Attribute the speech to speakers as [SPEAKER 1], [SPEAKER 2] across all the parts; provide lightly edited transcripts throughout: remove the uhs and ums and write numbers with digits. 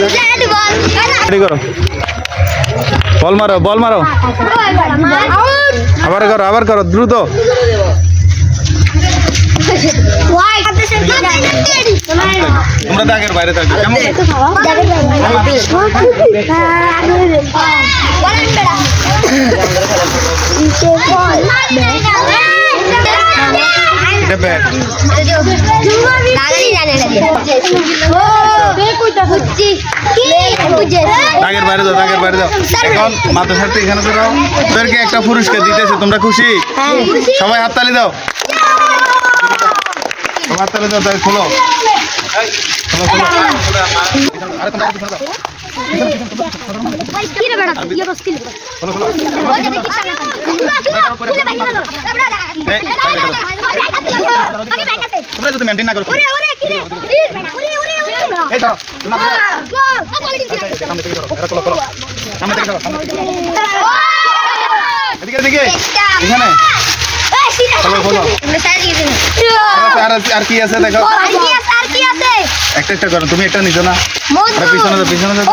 [SPEAKER 1] Ready করো, বল মারো, বল মারো, আবার করো দ্রুত। তোমরা দাগের বাইরে থাকবে কেমন? এটা ব্যাট। দাগের বাইরে যাও, দাগের বাইরে যাও। এখন মাথা সাথে এখানে দাও। তোদেরকে একটা পুরস্কার দিতেছে, তোমরা খুশি? সবাই হাততালি দাও, সবাই হাততালি দাও। তাই খোলো, তোমরা যদি মেনটেন না করো এখানে আর কি আছে দেখো, একটা একটা করো। তুমি একটা নিছো না, পিছনে যাও, পিছনে যাও।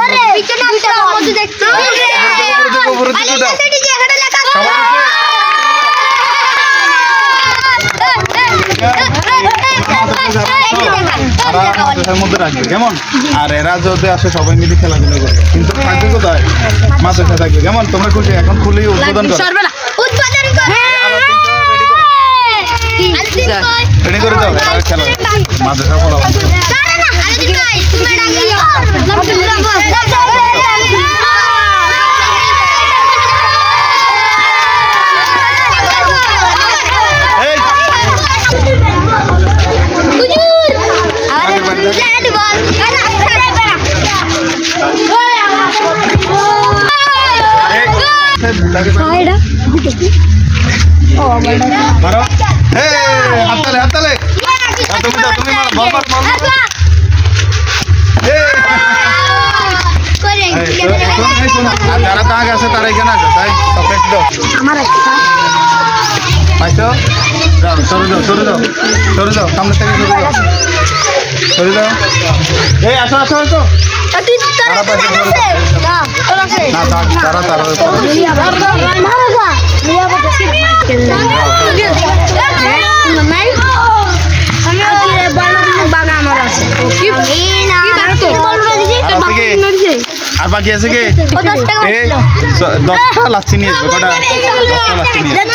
[SPEAKER 1] মধ্যে রাখবে কেমন? আর এরা যদি আসে সবাই মিলে খেলাধুলা করবে, কিন্তু থাকবে কোথায়? মাদ্রাসা থাকবে কেমন? তোমরা খুশি? এখন খুলেই উদ্বোধন করো, রেডি করে দাও। খেলা মাদ্রাসা ফলো মারো। হাততালে হাততালে, তুমি দাও, তুমি মারো, বল মারো, বল মারো। যারা দাগ আছে তারা এখানে আসো, তাই চকলেট দাও। পাইছো? যাও, সরে যাও, সরে যাও, সরে যাও, সামনে থেকে সরে যাও, সরে যাও। এই আসো, আসো, আসো। আর বাকি আছে কি? 10টা লাচ্ছি নিয়ে আসবে। কটা? 10টা লাচ্ছি নিয়ে আসবে।